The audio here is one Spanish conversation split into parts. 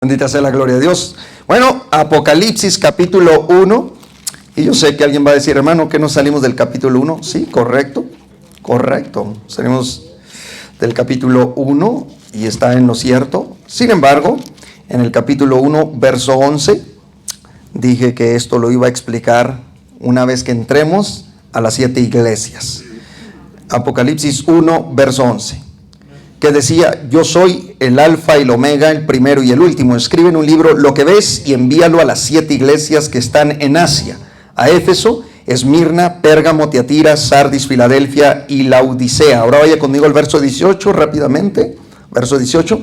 Bendita sea la gloria de Dios. Bueno, Apocalipsis capítulo 1. Y yo sé que alguien va a decir, hermano, ¿que no salimos del capítulo 1? Sí, correcto. Salimos del capítulo 1 y está en lo cierto. Sin embargo, en el capítulo 1, verso 11, dije que esto lo iba a explicar una vez que entremos a las 7 iglesias. Apocalipsis 1, verso 11. Que decía, yo soy el alfa y el omega, el primero y el último. Escribe en un libro lo que ves y envíalo a las 7 iglesias que están en Asia: a Éfeso, Esmirna, Pérgamo, Tiatira, Sardis, Filadelfia y Laodicea. Ahora vaya conmigo al verso 18 rápidamente. Verso 18.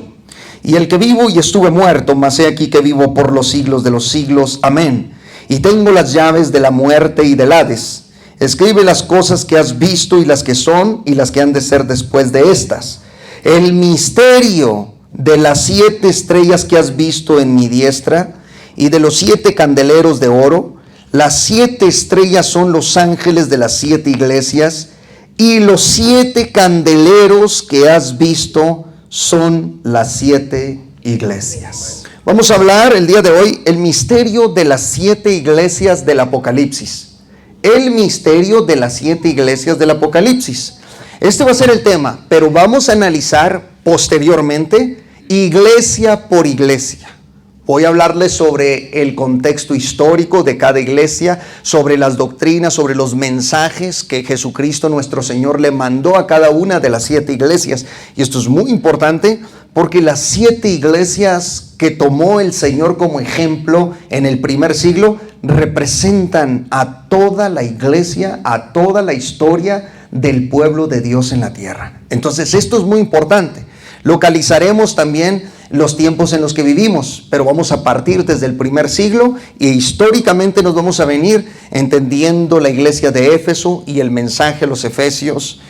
Y el que vivo y estuve muerto, mas he aquí que vivo por los siglos de los siglos. Amén. Y tengo las llaves de la muerte y del Hades. Escribe las cosas que has visto y las que son y las que han de ser después de estas. El misterio de las 7 estrellas que has visto en mi diestra y de los 7 candeleros de oro. Las 7 estrellas son los ángeles de las 7 iglesias y los 7 candeleros que has visto son las 7 iglesias. Vamos a hablar el día de hoy el misterio de las 7 iglesias del Apocalipsis. El misterio de las 7 iglesias del Apocalipsis. Este va a ser el tema, pero vamos a analizar posteriormente iglesia por iglesia. Voy a hablarles sobre el contexto histórico de cada iglesia, sobre las doctrinas, sobre los mensajes que Jesucristo nuestro Señor le mandó a cada una de las 7 iglesias. Y esto es muy importante porque las 7 iglesias que tomó el Señor como ejemplo en el primer siglo representan a toda la iglesia, a toda la historia del pueblo de Dios en la tierra. Entonces esto es muy importante. Localizaremos también los tiempos en los que vivimos, pero vamos a partir desde el primer siglo y históricamente nos vamos a venir entendiendo la iglesia de Éfeso y el mensaje a los efesios,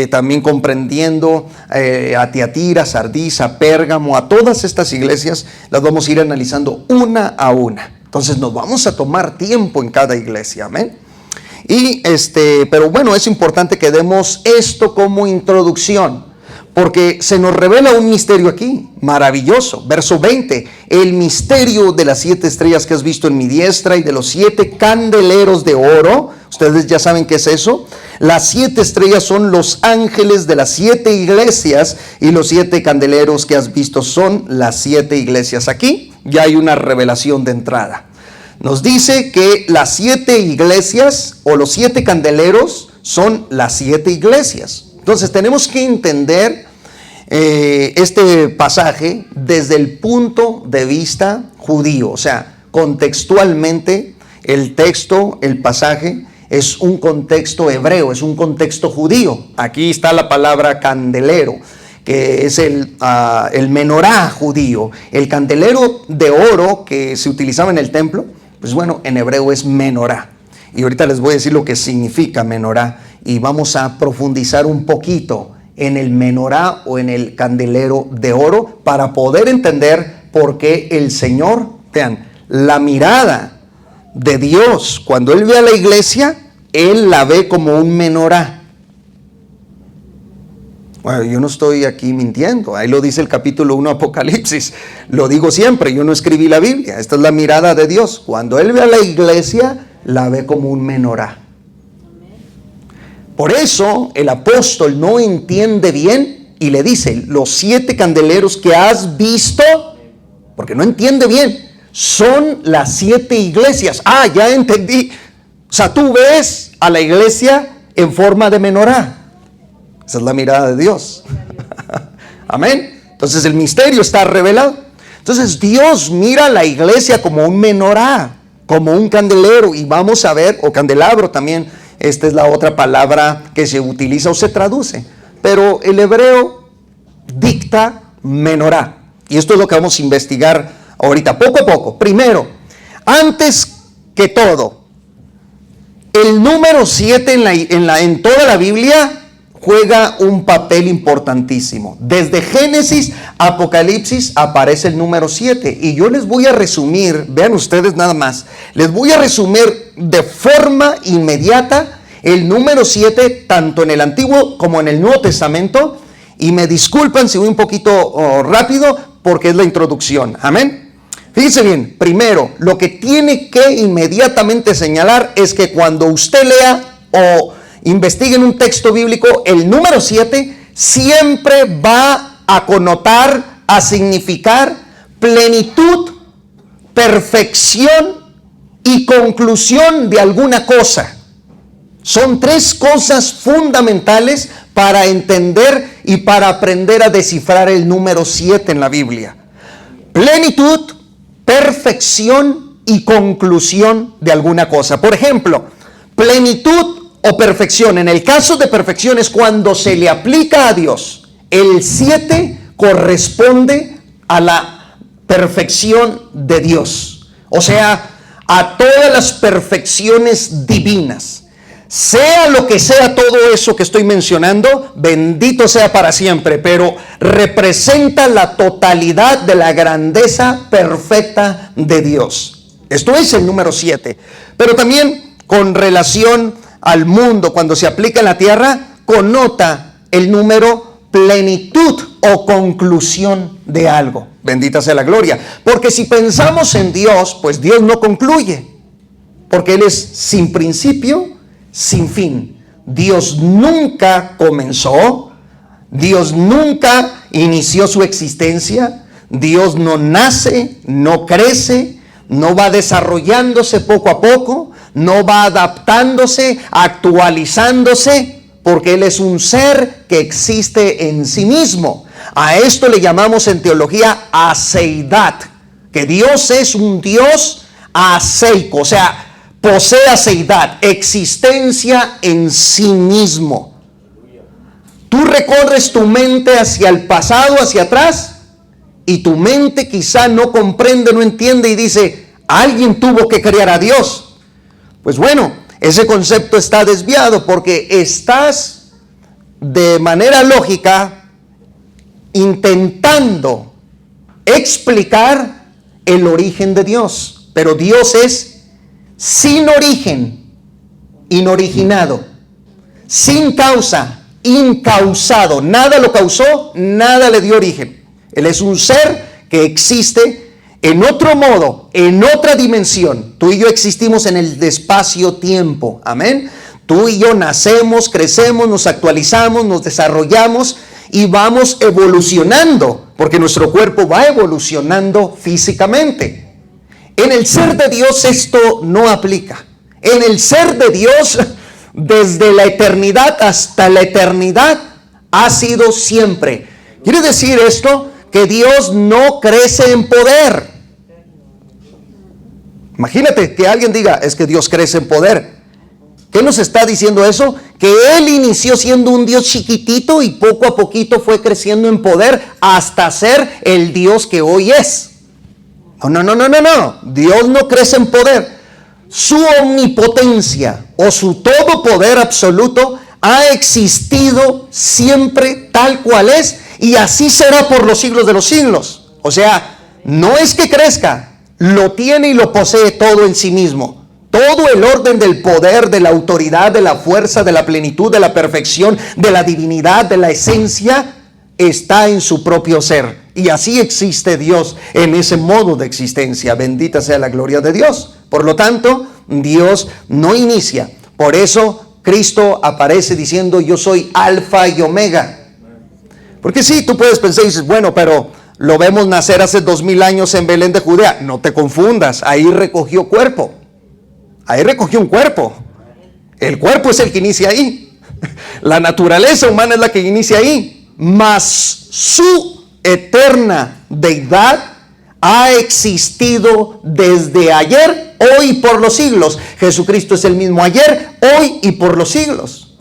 también comprendiendo a Tiatira, Sardis, a Pérgamo, a todas estas iglesias las vamos a ir analizando una a una. Entonces nos vamos a tomar tiempo en cada iglesia, amén. Pero bueno, es importante que demos esto como introducción, porque se nos revela un misterio aquí, maravilloso. Verso 20, el misterio de las 7 estrellas que has visto en mi diestra y de los 7 candeleros de oro. Ustedes ya saben qué es eso. Las 7 estrellas son los ángeles de las 7 iglesias y los 7 candeleros que has visto son las 7 iglesias. Aquí ya hay una revelación de entrada. Nos dice que las 7 iglesias o los 7 candeleros son las 7 iglesias. Entonces tenemos que entender este pasaje desde el punto de vista judío. O sea, contextualmente el texto, el pasaje es un contexto hebreo, es un contexto judío. Aquí está la palabra candelero, que es el menorá judío. El candelero de oro que se utilizaba en el templo, pues bueno, en hebreo es menorá. Y ahorita les voy a decir lo que significa menorá. Y vamos a profundizar un poquito en el menorá o en el candelero de oro para poder entender por qué el Señor, vean, la mirada de Dios, cuando Él ve a la iglesia, Él la ve como un menorá. Bueno, yo no estoy aquí mintiendo, ahí lo dice el capítulo 1 Apocalipsis, lo digo siempre, yo no escribí la Biblia, esta es la mirada de Dios. Cuando Él ve a la iglesia, la ve como un menorá. Por eso el apóstol no entiende bien y le dice, los 7 candeleros que has visto, porque no entiende bien, son las 7 iglesias. Ah, ya entendí. O sea, tú ves a la iglesia en forma de menorá. Esa es la mirada de Dios. Amén. Entonces el misterio está revelado. Entonces Dios mira a la iglesia como un menorá, como un candelero. Y vamos a ver, o candelabro también, esta es la otra palabra que se utiliza o se traduce. Pero el hebreo dicta menorá. Y esto es lo que vamos a investigar ahorita, poco a poco. Primero, antes que todo, el número 7 en toda la Biblia juega un papel importantísimo. Desde Génesis a Apocalipsis aparece el número 7. Y yo les voy a resumir, vean ustedes nada más, les voy a resumir de forma inmediata el número 7, tanto en el Antiguo como en el Nuevo Testamento. Y me disculpan si voy un poquito rápido, porque es la introducción. Amén. Fíjense bien, primero, lo que tiene que inmediatamente señalar es que cuando usted lea o investigue en un texto bíblico, el número 7 siempre va a connotar, a significar plenitud, perfección y conclusión de alguna cosa. Son tres cosas fundamentales para entender y para aprender a descifrar el número 7 en la Biblia. Plenitud, perfección y conclusión de alguna cosa. Por ejemplo, plenitud o perfección. En el caso de perfección es cuando se le aplica a Dios. El 7 corresponde a la perfección de Dios. O sea, a todas las perfecciones divinas. Sea lo que sea todo eso que estoy mencionando, bendito sea para siempre, pero representa la totalidad de la grandeza perfecta de Dios. Esto es el número 7. Pero también con relación al mundo, cuando se aplica en la tierra, connota el número plenitud o conclusión de algo. Bendita sea la gloria. Porque si pensamos en Dios, pues Dios no concluye, porque Él es sin principio, sin fin. Dios nunca comenzó, Dios nunca inició su existencia, Dios no nace, no crece, no va desarrollándose poco a poco, no va adaptándose, actualizándose, porque Él es un ser que existe en sí mismo. A esto le llamamos en teología aseidad, que Dios es un Dios aseico, o sea, posee aseidad, existencia en sí mismo. Tú recorres tu mente hacia el pasado, hacia atrás, y tu mente quizá no comprende, no entiende y dice, alguien tuvo que crear a Dios. Pues bueno, ese concepto está desviado porque estás de manera lógica intentando explicar el origen de Dios. Pero Dios es sin origen, inoriginado, sin causa, incausado. Nada lo causó, nada le dio origen. Él es un ser que existe en otro modo, en otra dimensión. Tú y yo existimos en el espacio-tiempo. Amén. Tú y yo nacemos, crecemos, nos actualizamos, nos desarrollamos y vamos evolucionando, porque nuestro cuerpo va evolucionando físicamente. En el ser de Dios esto no aplica. En el ser de Dios, desde la eternidad hasta la eternidad, ha sido siempre. ¿Quiere decir esto? Que Dios no crece en poder. Imagínate que alguien diga, es que Dios crece en poder. ¿Qué nos está diciendo eso? Que Él inició siendo un Dios chiquitito y poco a poquito fue creciendo en poder hasta ser el Dios que hoy es. No. Dios no crece en poder. Su omnipotencia o su todo poder absoluto ha existido siempre tal cual es y así será por los siglos de los siglos. O sea, no es que crezca, lo tiene y lo posee todo en sí mismo. Todo el orden del poder, de la autoridad, de la fuerza, de la plenitud, de la perfección, de la divinidad, de la esencia, está en su propio ser. Y así existe Dios en ese modo de existencia. Bendita sea la gloria de Dios. Por lo tanto, Dios no inicia. Por eso Cristo aparece diciendo, yo soy Alfa y Omega. Porque sí, tú puedes pensar y dices, bueno, pero lo vemos nacer hace 2000 años en Belén de Judea. No te confundas, ahí recogió cuerpo. Ahí recogió un cuerpo. El cuerpo es el que inicia ahí. La naturaleza humana es la que inicia ahí. Mas su eterna deidad ha existido desde ayer, hoy y por los siglos. Jesucristo es el mismo ayer, hoy y por los siglos.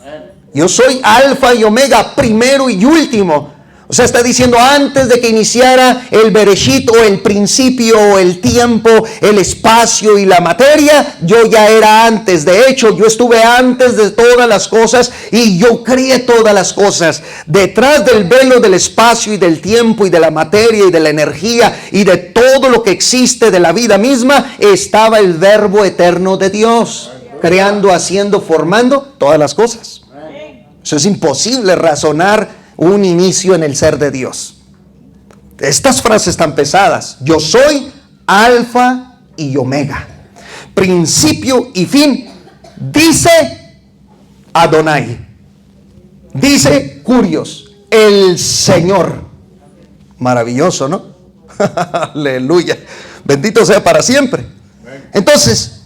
Yo soy Alfa y Omega, primero y último. O sea, está diciendo antes de que iniciara el Bereshit o el principio o el tiempo, el espacio y la materia, yo ya era antes. De hecho, yo estuve antes de todas las cosas y yo creé todas las cosas. Detrás del velo del espacio y del tiempo y de la materia y de la energía y de todo lo que existe de la vida misma, estaba el Verbo eterno de Dios, creando, haciendo, formando todas las cosas. Eso es imposible razonar un inicio en el ser de Dios. Estas frases tan pesadas. Yo soy Alfa y Omega, principio y fin, dice Adonai, dice Curios, el Señor. Maravilloso, ¿no? Aleluya. Bendito sea para siempre. Entonces,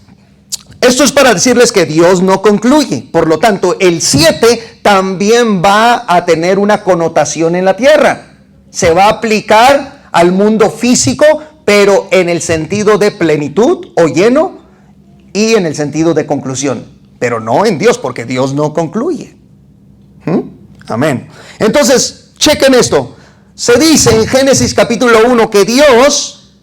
esto es para decirles que Dios no concluye. Por lo tanto, el 7 también va a tener una connotación en la tierra. Se va a aplicar al mundo físico, pero en el sentido de plenitud o lleno y en el sentido de conclusión. Pero no en Dios, porque Dios no concluye. Amén. Entonces, chequen esto. Se dice en Génesis capítulo 1 que Dios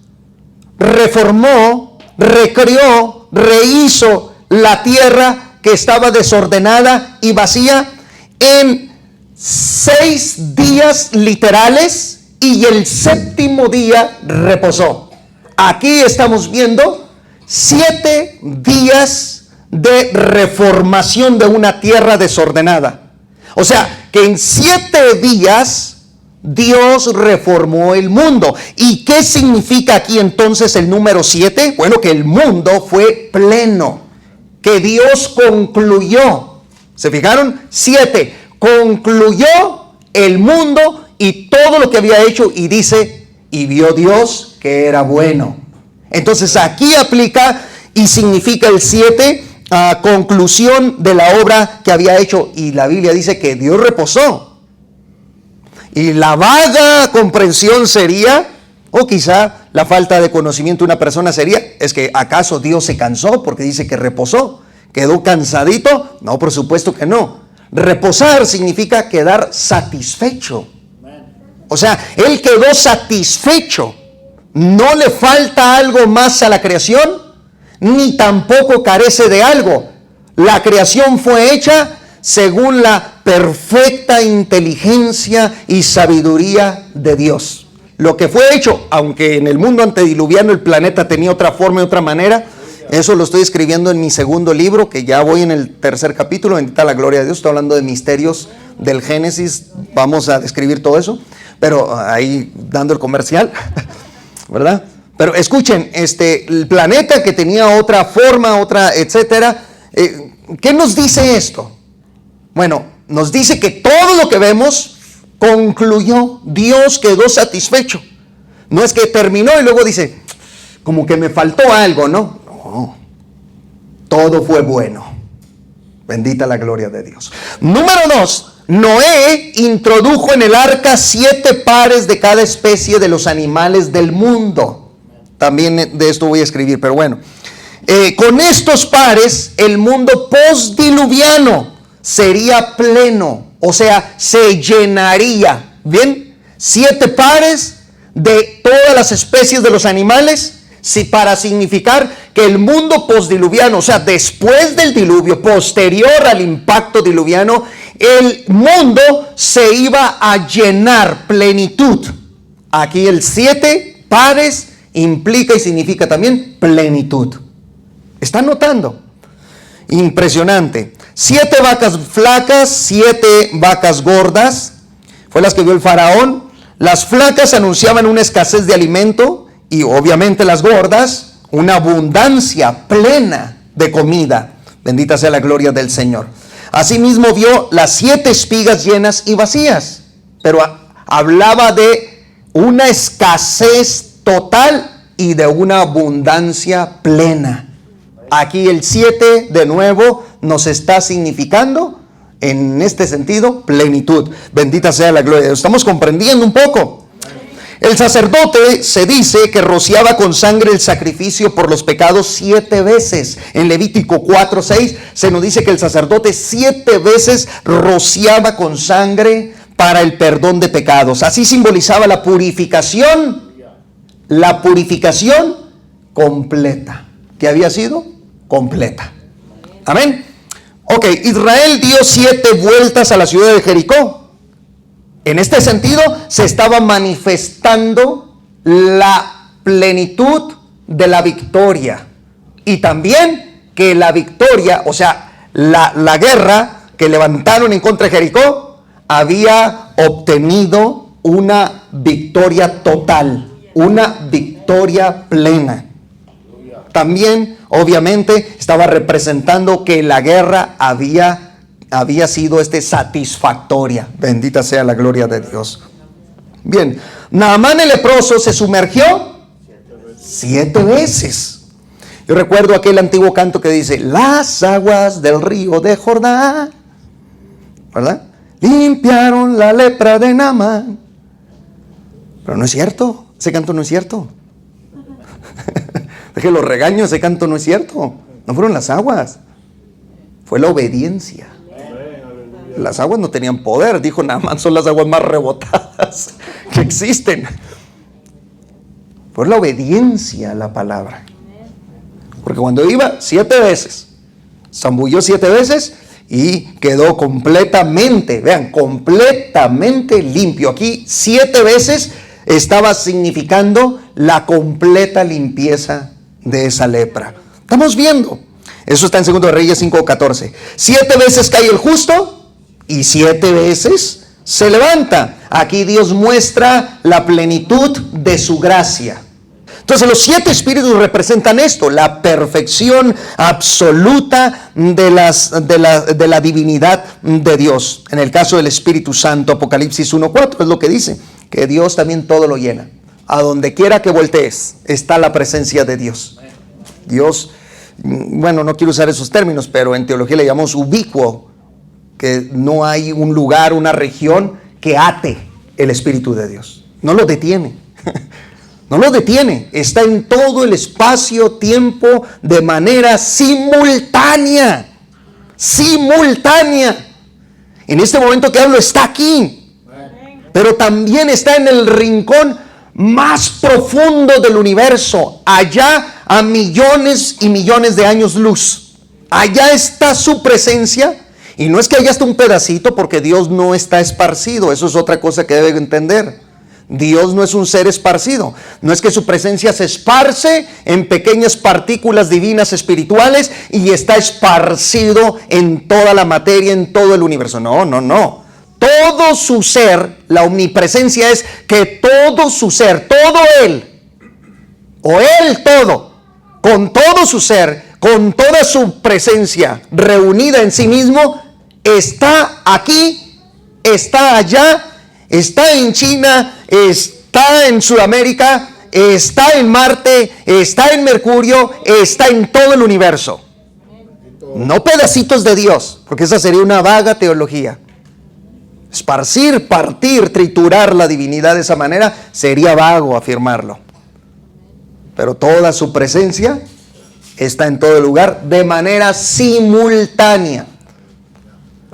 reformó, recreó, rehizo la tierra que estaba desordenada y vacía en 6 días literales, y el séptimo día reposó. Aquí estamos viendo 7 días de reformación de una tierra desordenada. O sea, que en 7 días Dios reformó el mundo. ¿Y qué significa aquí entonces el número 7? Bueno, que el mundo fue pleno, que Dios concluyó. ¿Se fijaron? 7, concluyó el mundo y todo lo que había hecho, y dice, y vio Dios que era bueno. Entonces aquí aplica y significa el 7, conclusión de la obra que había hecho, y la Biblia dice que Dios reposó. Y la vaga comprensión sería, o quizá la falta de conocimiento de una persona sería, es que ¿acaso Dios se cansó? Porque dice que reposó. ¿Quedó cansadito? No, por supuesto que no. Reposar significa quedar satisfecho. O sea, Él quedó satisfecho. No le falta algo más a la creación, ni tampoco carece de algo. La creación fue hecha según la perfecta inteligencia y sabiduría de Dios. Lo que fue hecho, aunque en el mundo antediluviano el planeta tenía otra forma y otra manera, eso lo estoy escribiendo en mi segundo libro, que ya voy en el 3er capítulo, bendita la gloria de Dios. Estoy hablando de misterios del Génesis, vamos a describir todo eso, pero ahí dando el comercial, ¿verdad? Pero escuchen, el planeta que tenía otra forma, otra, etcétera, ¿qué nos dice esto? Bueno, nos dice que todo lo que vemos concluyó. Dios quedó satisfecho. No es que terminó y luego dice, como que me faltó algo, ¿no? No, todo fue bueno. Bendita la gloria de Dios. Número 2, Noé introdujo en el arca 7 pares de cada especie de los animales del mundo. También de esto voy a escribir, pero bueno. Con estos pares, el mundo postdiluviano sería pleno, o sea, se llenaría. Bien, 7 pares de todas las especies de los animales, para significar que el mundo postdiluviano, o sea, después del diluvio, posterior al impacto diluviano, el mundo se iba a llenar, plenitud. Aquí el 7 pares implica y significa también plenitud. ¿Están notando? Impresionante. 7 vacas flacas, 7 vacas gordas, fue las que vio el faraón. Las flacas anunciaban una escasez de alimento, y obviamente las gordas una abundancia plena de comida. Bendita sea la gloria del Señor. Asimismo vio las 7 espigas llenas y vacías, pero hablaba de una escasez total y de una abundancia plena. Aquí el 7 de nuevo nos está significando en este sentido plenitud. Bendita sea la gloria de Dios. Estamos comprendiendo un poco. El sacerdote se dice que rociaba con sangre el sacrificio por los pecados 7 veces. En Levítico 4:6 se nos dice que el sacerdote 7 veces rociaba con sangre para el perdón de pecados. Así simbolizaba la purificación completa, que había sido completa. Amén. Ok, Israel dio 7 vueltas a la ciudad de Jericó. En este sentido, se estaba manifestando la plenitud de la victoria. Y también que la victoria, o sea, la guerra que levantaron en contra de Jericó, había obtenido una victoria total, una victoria plena. También, obviamente, estaba representando que la guerra había sido satisfactoria. Bendita sea la gloria de Dios. Bien, Naamán el leproso se sumergió 7 veces. Yo recuerdo aquel antiguo canto que dice: las aguas del río de Jordán, ¿verdad?, limpiaron la lepra de Naamán. Pero no es cierto, ese canto no es cierto. Deje los regaños, ese canto no es cierto. No fueron las aguas, fue la obediencia. Las aguas no tenían poder, dijo Naamán, son las aguas más rebotadas que existen. Fue la obediencia a la palabra. Porque cuando iba 7 veces, zambulló 7 veces y quedó completamente, vean, completamente limpio. Aquí 7 veces estaba significando la completa limpieza de esa lepra. Estamos viendo, eso está en 2 Reyes 5:14. 7 veces cae el justo y 7 veces se levanta. Aquí Dios muestra la plenitud de su gracia. Entonces los 7 espíritus representan esto, la perfección absoluta de la divinidad de Dios. En el caso del Espíritu Santo, Apocalipsis 1:4 es lo que dice, que Dios también todo lo llena. A donde quiera que voltees está la presencia de Dios. Dios, bueno, no quiero usar esos términos, pero en teología le llamamos ubicuo, que no hay un lugar, una región que ate el Espíritu de Dios. No lo detiene. No lo detiene. Está en todo el espacio-tiempo de manera simultánea. Simultánea. En este momento que hablo está aquí. Pero también está en el rincón más profundo del universo. Allá a millones y millones de años luz. Allá está su presencia. Y no es que haya hasta un pedacito, porque Dios no está esparcido. Eso es otra cosa que debe entender. Dios no es un ser esparcido. No es que su presencia se esparce en pequeñas partículas divinas espirituales y está esparcido en toda la materia, en todo el universo. No, no, no. Todo su ser, la omnipresencia es que todo su ser, todo Él, o Él todo, con todo su ser, con toda su presencia reunida en sí mismo, está aquí, está allá, está en China, está en Sudamérica, está en Marte, está en Mercurio, está en todo el universo. No pedacitos de Dios, porque esa sería una vaga teología. Esparcir, partir, triturar la divinidad de esa manera sería vago afirmarlo. Pero toda su presencia está en todo lugar de manera simultánea.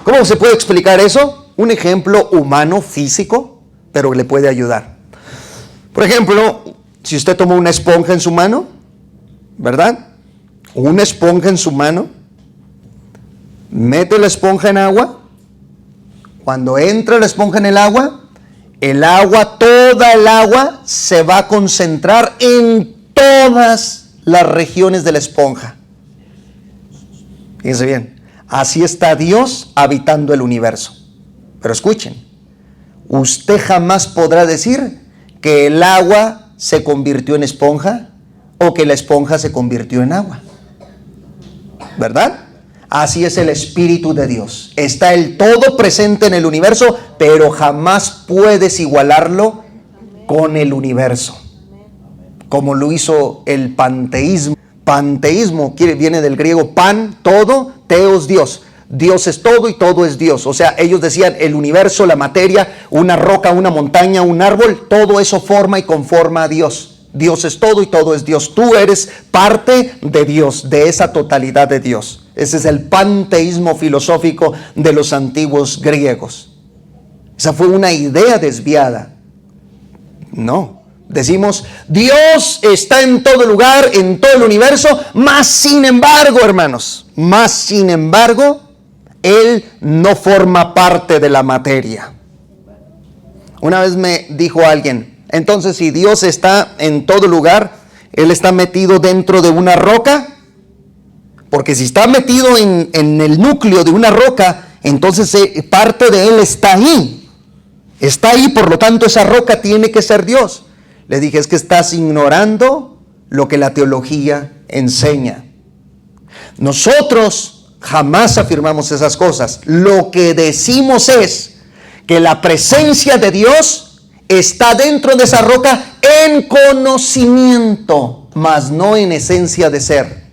¿Cómo se puede explicar eso? Un ejemplo humano, físico, pero le puede ayudar. Por ejemplo, si usted toma una esponja en su mano, ¿verdad? Una esponja en su mano, mete la esponja en agua. Cuando entra la esponja en el agua, toda el agua se va a concentrar en todas las regiones de la esponja. Fíjense bien, así está Dios habitando el universo. Pero escuchen, usted jamás podrá decir que el agua se convirtió en esponja o que la esponja se convirtió en agua, ¿verdad? Así es el Espíritu de Dios. Está el todo presente en el universo, pero jamás puedes igualarlo con el universo, como lo hizo el panteísmo. Panteísmo viene del griego pan, todo, teos, Dios. Dios es todo y todo es Dios. O sea, ellos decían el universo, la materia, una roca, una montaña, un árbol, todo eso forma y conforma a Dios. Dios es todo y todo es Dios. Tú eres parte de Dios, de esa totalidad de Dios. Ese es el panteísmo filosófico de los antiguos griegos. Esa fue una idea desviada. No. Decimos, Dios está en todo lugar, en todo el universo, más sin embargo, hermanos, Él no forma parte de la materia. Una vez me dijo alguien, entonces si Dios está en todo lugar, Él está metido dentro de una roca, porque si está metido en el núcleo de una roca, entonces parte de Él está ahí. Está ahí, por lo tanto esa roca tiene que ser Dios. Le dije, es que estás ignorando lo que la teología enseña. Nosotros jamás afirmamos esas cosas. Lo que decimos es que la presencia de Dios está dentro de esa roca en conocimiento, mas no en esencia de ser.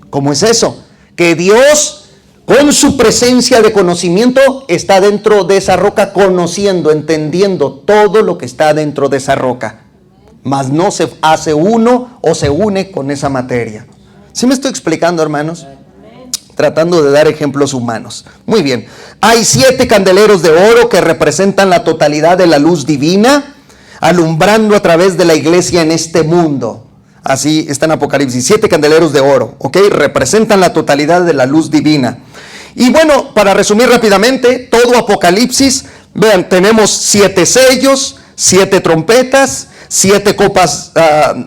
¿Cómo es eso? Que Dios, con su presencia de conocimiento, está dentro de esa roca, conociendo, entendiendo todo lo que está dentro de esa roca, mas no se hace uno o se une con esa materia. ¿Sí me estoy explicando, hermanos? Tratando de dar ejemplos humanos. Muy bien. Hay 7 candeleros de oro que representan la totalidad de la luz divina, alumbrando a través de la iglesia en este mundo. Así está en Apocalipsis, 7 candeleros de oro, ¿ok? Representan la totalidad de la luz divina. Y bueno, para resumir rápidamente, todo Apocalipsis, vean, tenemos 7 sellos, 7 trompetas, 7 copas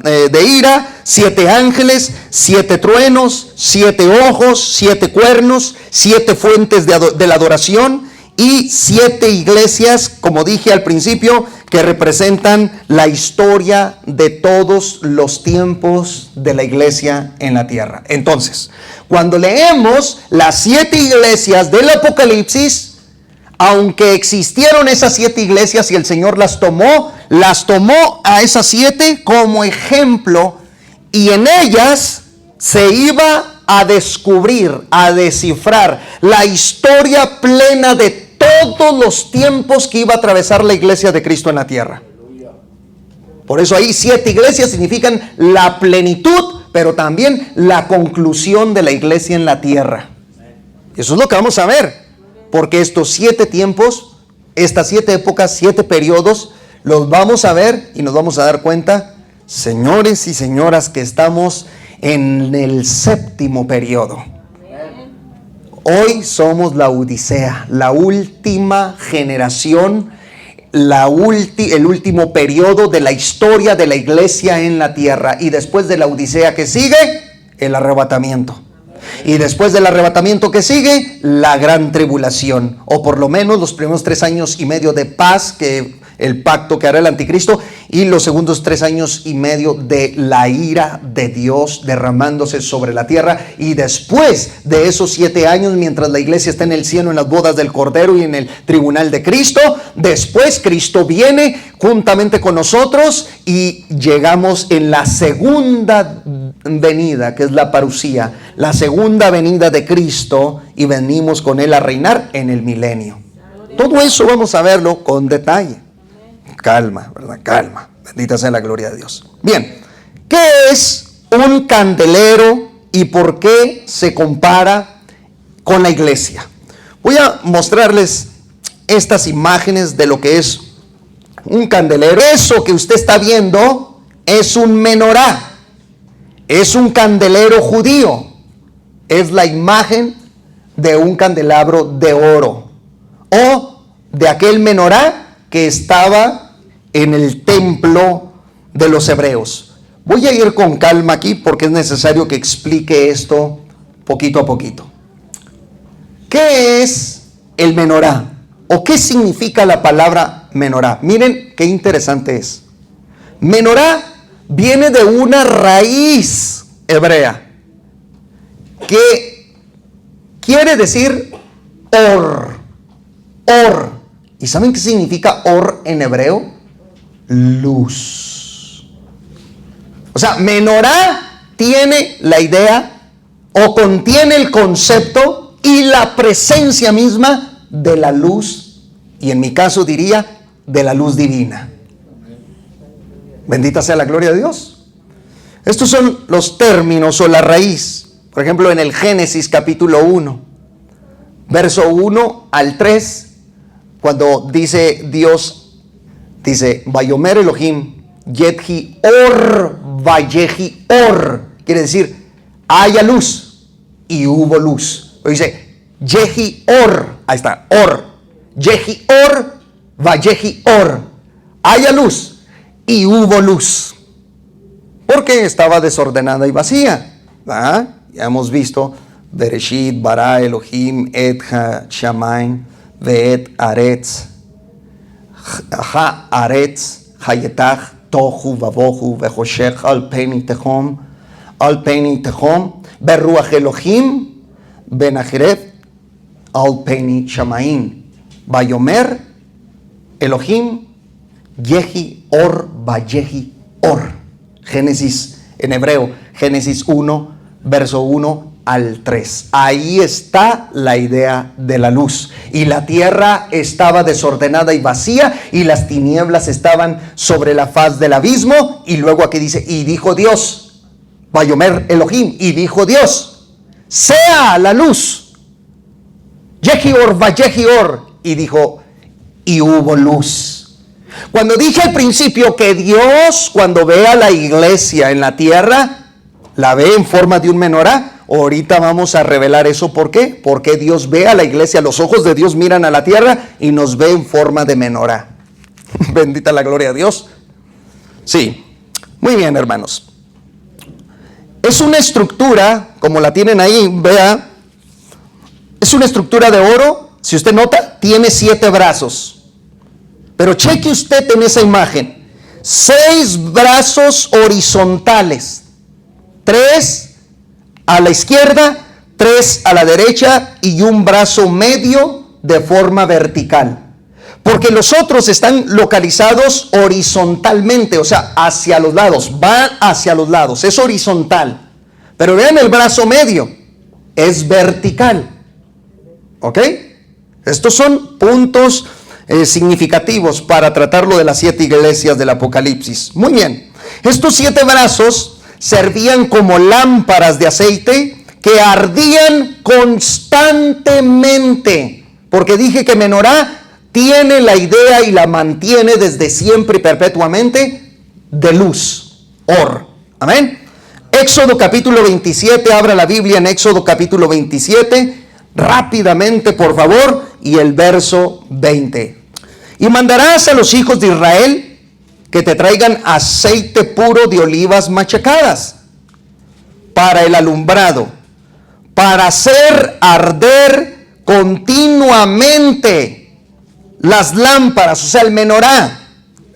de ira, 7 ángeles, 7 truenos, 7 ojos, 7 cuernos, 7 fuentes de la adoración y 7 iglesias, como dije al principio, que representan la historia de todos los tiempos de la iglesia en la tierra. Entonces, cuando leemos las 7 iglesias del Apocalipsis, aunque existieron esas 7 iglesias y el Señor las tomó a esas 7 como ejemplo, y en ellas se iba a descubrir, a descifrar la historia plena de todos los tiempos que iba a atravesar la iglesia de Cristo en la tierra. Por eso ahí 7 iglesias significan la plenitud, pero también la conclusión de la iglesia en la tierra. Eso es lo que vamos a ver, porque estos 7 tiempos, estas 7 épocas, 7 periodos, los vamos a ver y nos vamos a dar cuenta, señores y señoras, que estamos en el 7º periodo. Hoy somos la Odisea, la última generación, el último periodo de la historia de la iglesia en la tierra. Y después de la Odisea, ¿qué sigue? El arrebatamiento. Y después del arrebatamiento, ¿qué sigue? La gran tribulación, o por lo menos los primeros 3 años y medio de paz, que el pacto que hará el anticristo, y los segundos 3 años y medio de la ira de Dios derramándose sobre la tierra. Y después de esos 7 años, mientras la iglesia está en el cielo, en las bodas del Cordero y en el tribunal de Cristo, después Cristo viene juntamente con nosotros y llegamos en la segunda venida, que es la parusía, la segunda venida de Cristo, y venimos con Él a reinar en el milenio. Todo eso vamos a verlo con detalle. Calma, ¿verdad? Calma. Bendita sea la gloria de Dios. Bien, ¿qué es un candelero y por qué se compara con la iglesia? Voy a mostrarles estas imágenes de lo que es un candelero. Eso que usted está viendo es un menorá. Es un candelero judío. Es la imagen de un candelabro de oro, o de aquel menorá que estaba en el templo de los hebreos. Voy a ir con calma aquí porque es necesario que explique esto poquito a poquito. ¿Qué es el menorá? ¿O qué significa la palabra menorá? Miren qué interesante es. Menorá viene de una raíz hebrea que quiere decir or. Or. ¿Y saben qué significa or en hebreo? Luz. O sea, menorá tiene la idea o contiene el concepto y la presencia misma de la luz, y en mi caso diría de la luz divina. Bendita sea la gloria de Dios. Estos son los términos o la raíz. Por ejemplo, en el Génesis capítulo 1, verso 1 al 3, cuando dice Dios, dice, Vayomer Elohim, Yedhi Or, Vayehi Or. Quiere decir, haya luz, y hubo luz. Pero dice, Yehi Or, ahí está, Or. Yehi Or, Vayehi Or. Haya luz, y hubo luz. Porque estaba desordenada y vacía. ¿Ah? Ya hemos visto, Bereshit, Bara, Elohim, Etha, Shamaim, Veet, Aretz. haaretz hayetach tohu vavohu vechoshech al peni tehom beruach Elohim benachiref al peni shamaim vayomer Elohim yehi or vayehi or. Génesis en hebreo, Génesis 1, verso 1 al 3. Ahí está la idea de la luz. Y la tierra estaba desordenada y vacía, y las tinieblas estaban sobre la faz del abismo. Y luego aquí dice, y dijo Dios, Vayomer Elohim, y dijo Dios, sea la luz. Yehior Vayehior, y dijo, y hubo luz. Cuando dije al principio que Dios, cuando ve a la iglesia en la tierra, la ve en forma de un menorá, ahorita vamos a revelar eso. ¿Por qué? Porque Dios ve a la iglesia, los ojos de Dios miran a la tierra y nos ve en forma de menorá. Bendita la gloria a Dios. Sí, muy bien, hermanos. Es una estructura, como la tienen ahí, vea, es una estructura de oro. Si usted nota, tiene 7 brazos. Pero cheque usted en esa imagen, 6 brazos horizontales, 3 a la izquierda, 3 a la derecha y un brazo medio de forma vertical. Porque los otros están localizados horizontalmente, o sea, hacia los lados, van hacia los lados, es horizontal. Pero vean el brazo medio, es vertical. ¿Ok? Estos son puntos significativos para tratarlo de las 7 iglesias del Apocalipsis. Muy bien, estos 7 brazos servían como lámparas de aceite que ardían constantemente, porque dije que menorá tiene la idea y la mantiene desde siempre y perpetuamente de luz, or. Amén. Éxodo capítulo 27, abra la Biblia en Éxodo capítulo 27, rápidamente por favor, y el verso 20. Y mandarás a los hijos de Israel que te traigan aceite puro de olivas machacadas para el alumbrado, para hacer arder continuamente las lámparas, o sea, el menorá.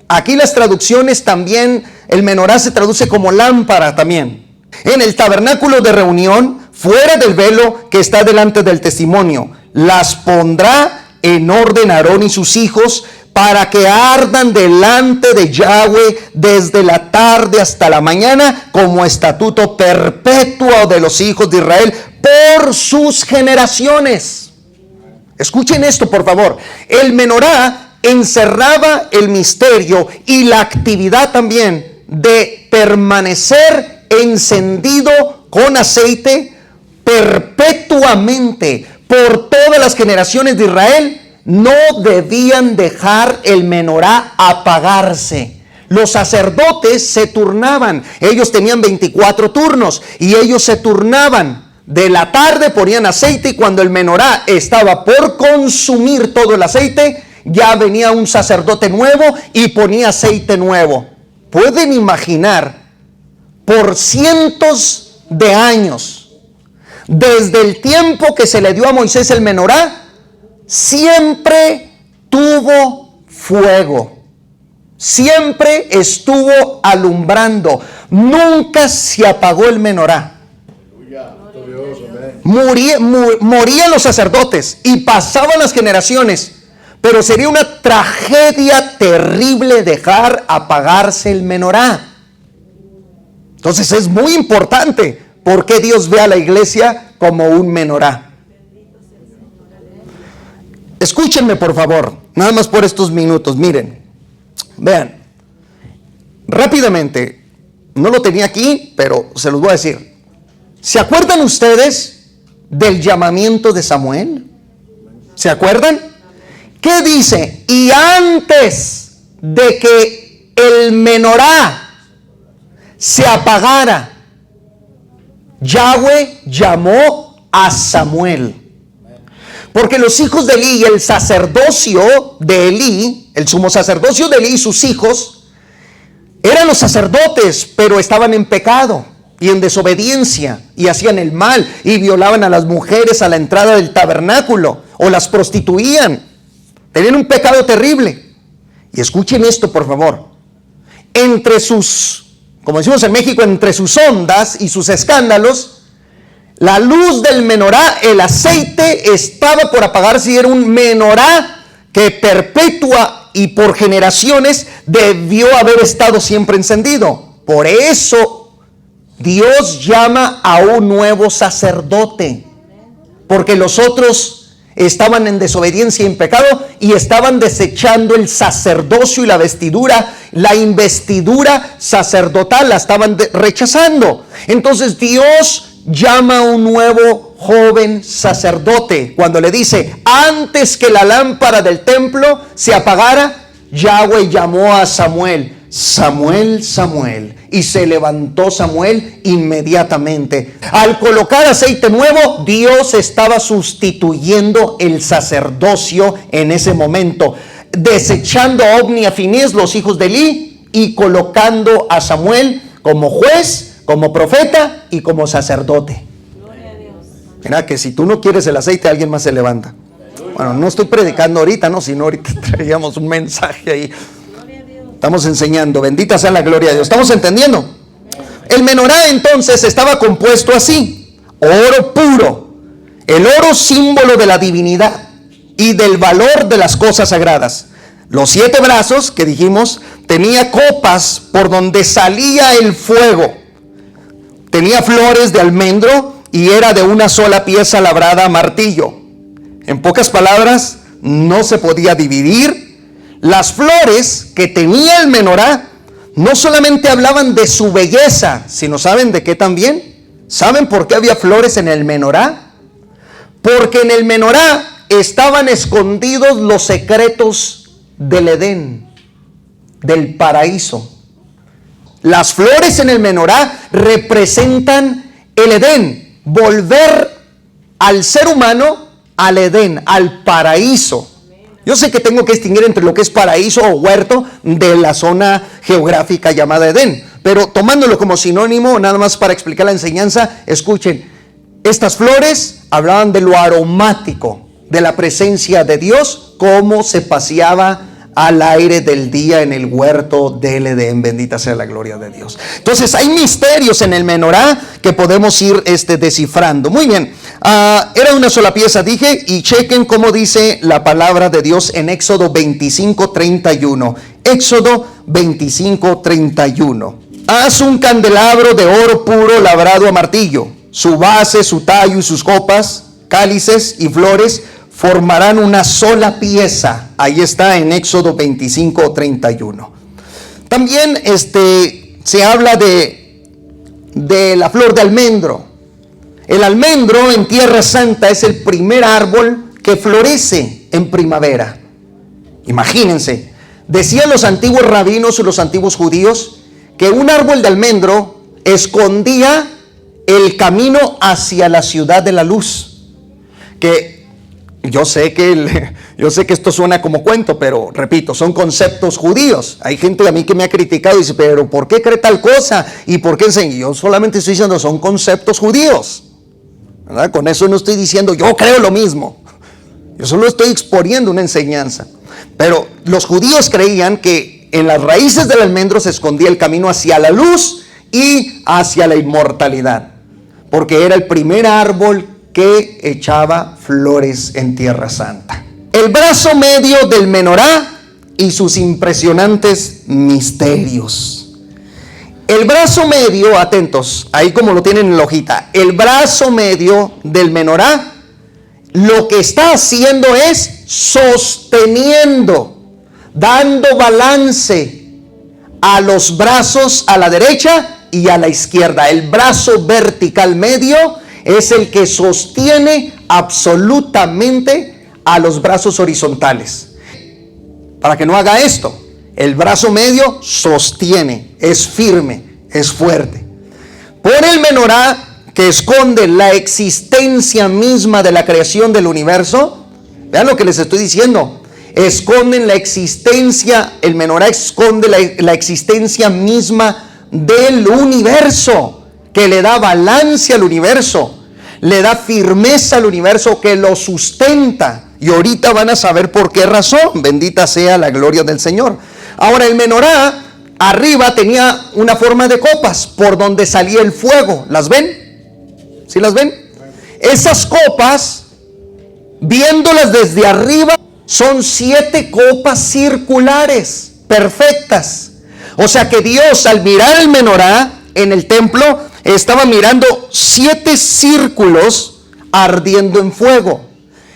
Aquí las traducciones también, el menorá se traduce como lámpara también. En el tabernáculo de reunión, fuera del velo que está delante del testimonio, las pondrá en orden Aarón y sus hijos para que ardan delante de Yahweh desde la tarde hasta la mañana como estatuto perpetuo de los hijos de Israel por sus generaciones. Escuchen esto, por favor. El menorá encerraba el misterio y la actividad también de permanecer encendido con aceite perpetuamente por todas las generaciones de Israel. No debían dejar el menorá apagarse. Los sacerdotes se turnaban. Ellos tenían 24 turnos y ellos se turnaban. De la tarde ponían aceite y cuando el menorá estaba por consumir todo el aceite, ya venía un sacerdote nuevo y ponía aceite nuevo. Pueden imaginar, por cientos de años, desde el tiempo que se le dio a Moisés el menorá, siempre tuvo fuego, siempre estuvo alumbrando, nunca se apagó el menorá. Morían los sacerdotes y pasaban las generaciones, pero sería una tragedia terrible dejar apagarse el menorá. Entonces es muy importante porque Dios ve a la iglesia como un menorá. Escúchenme por favor, nada más por estos minutos. Miren, vean, rápidamente, no lo tenía aquí, pero se los voy a decir. ¿Se acuerdan ustedes del llamamiento de Samuel? ¿Se acuerdan? ¿Qué dice? Y antes de que el menorá se apagara, Yahweh llamó a Samuel. Porque los hijos de Elí y el sacerdocio de Elí, el sumo sacerdocio de Elí y sus hijos, eran los sacerdotes, pero estaban en pecado y en desobediencia y hacían el mal y violaban a las mujeres a la entrada del tabernáculo o las prostituían. Tenían un pecado terrible. Y escuchen esto, por favor. Entre sus, como decimos en México, entre sus ondas y sus escándalos, la luz del menorá, el aceite estaba por apagarse, y era un menorá que perpetua y por generaciones debió haber estado siempre encendido. Por eso Dios llama a un nuevo sacerdote, porque los otros estaban en desobediencia y en pecado y estaban desechando el sacerdocio y la vestidura, la investidura sacerdotal la estaban rechazando. Entonces Dios llama a un nuevo joven sacerdote cuando le dice: antes que la lámpara del templo se apagara, Yahweh llamó a Samuel: Samuel, Samuel. Y se levantó Samuel inmediatamente. Al colocar aceite nuevo, Dios estaba sustituyendo el sacerdocio en ese momento, desechando a Ofni y a Finés, los hijos de Eli, y colocando a Samuel como juez, como profeta y como sacerdote. Gloria a Dios. Mira que si tú no quieres el aceite, alguien más se levanta. Bueno, no estoy predicando ahorita, no, sino ahorita traíamos un mensaje ahí. Estamos enseñando, bendita sea la gloria de Dios. ¿Estamos entendiendo? El menorá entonces estaba compuesto así: oro puro, el oro símbolo de la divinidad y del valor de las cosas sagradas. Los 7 brazos que dijimos, tenía copas por donde salía el fuego. Tenía flores de almendro y era de una sola pieza labrada a martillo. En pocas palabras, no se podía dividir. Las flores que tenía el menorá no solamente hablaban de su belleza, sino ¿saben de qué también? ¿Saben por qué había flores en el menorá? Porque en el menorá estaban escondidos los secretos del Edén, del paraíso. Las flores en el menorá representan el Edén, volver al ser humano al Edén, al paraíso. Yo sé que tengo que distinguir entre lo que es paraíso o huerto de la zona geográfica llamada Edén, pero tomándolo como sinónimo, nada más para explicar la enseñanza, escuchen, estas flores hablaban de lo aromático, de la presencia de Dios, cómo se paseaba al aire del día en el huerto del Edén. Bendita sea la gloria de Dios. Entonces hay misterios en el menorá que podemos ir descifrando. Muy bien, era una sola pieza, dije, y chequen cómo dice la palabra de Dios en Éxodo 25:31. Éxodo 25:31. Haz un candelabro de oro puro labrado a martillo. Su base, su tallo y sus copas, cálices y flores formarán una sola pieza. Ahí está en Éxodo 25:31. También se habla de la flor de almendro. El almendro en Tierra Santa es el primer árbol que florece en primavera. Imagínense, decían los antiguos rabinos y los antiguos judíos que un árbol de almendro escondía el camino hacia la ciudad de la luz. Que yo sé que esto suena como cuento, pero repito, son conceptos judíos. Hay gente a mí que me ha criticado y dice: pero ¿por qué cree tal cosa? ¿Y por qué enseña? Yo solamente estoy diciendo, son conceptos judíos, ¿verdad? Con eso no estoy diciendo yo creo lo mismo. Yo solo estoy exponiendo una enseñanza. Pero los judíos creían que en las raíces del almendro se escondía el camino hacia la luz y hacia la inmortalidad, porque era el primer árbol que echaba flores en Tierra Santa. El brazo medio del menorá y sus impresionantes misterios. El brazo medio, atentos, ahí como lo tienen en la hojita, el brazo medio del menorá lo que está haciendo es sosteniendo, dando balance a los brazos a la derecha y a la izquierda. El brazo vertical medio es el que sostiene absolutamente a los brazos horizontales. Para que no haga esto, el brazo medio sostiene, es firme, es fuerte. Por el menorá, que esconde la existencia misma de la creación del universo, vean lo que les estoy diciendo, esconden la existencia, el menorá esconde la existencia misma del universo, que le da balance al universo, le da firmeza al universo, que lo sustenta Y ahorita van a saber por qué razón. Bendita sea la gloria del Señor. Ahora, el menorá arriba tenía una forma de copas por donde salía el fuego. ¿Las ven? ¿Sí las ven? Esas copas, viéndolas desde arriba, son 7 copas circulares, perfectas. O sea que Dios, al mirar el menorá en el templo, estaba mirando 7 círculos ardiendo en fuego.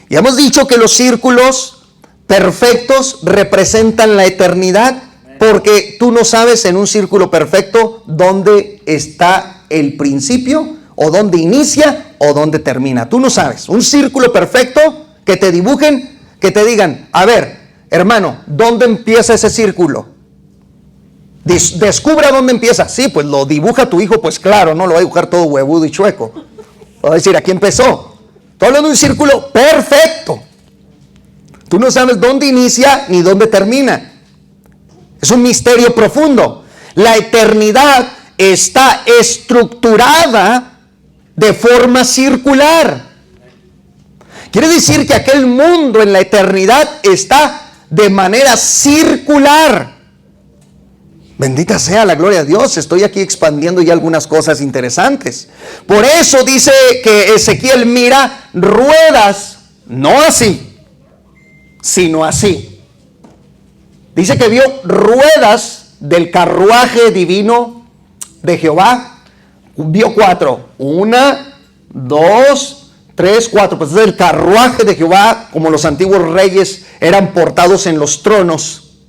Y hemos dicho que los círculos perfectos representan la eternidad, porque tú no sabes en un círculo perfecto dónde está el principio, o dónde inicia, o dónde termina. Tú no sabes. Un círculo perfecto que te dibujen, que te digan, a ver, hermano, ¿dónde empieza ese círculo? Descubra dónde empieza. Sí, pues lo dibuja tu hijo, pues claro, no lo va a dibujar todo huevudo y chueco. Va a decir, aquí empezó. Estoy hablando de un círculo perfecto. Tú no sabes dónde inicia ni dónde termina. Es un misterio profundo. La eternidad está estructurada de forma circular. Quiere decir que aquel mundo en la eternidad está de manera circular. Bendita sea la gloria de Dios. Estoy aquí expandiendo ya algunas cosas interesantes. Por eso dice que Ezequiel mira ruedas, no así, sino así. Dice que vio ruedas del carruaje divino de Jehová. Vio 4. 1, 2, 3, 4. Pues es el carruaje de Jehová, como los antiguos reyes eran portados en los tronos.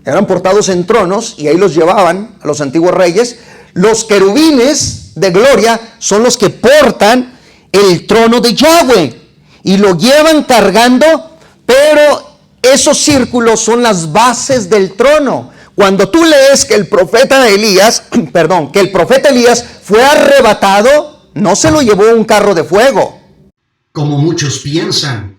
Eran portados en tronos y ahí los llevaban a los antiguos reyes. Los querubines de gloria son los que portan el trono de Yahweh y lo llevan cargando, pero esos círculos son las bases del trono. Cuando tú lees que el profeta Elías, que el profeta Elías fue arrebatado, no se lo llevó un carro de fuego. Como muchos piensan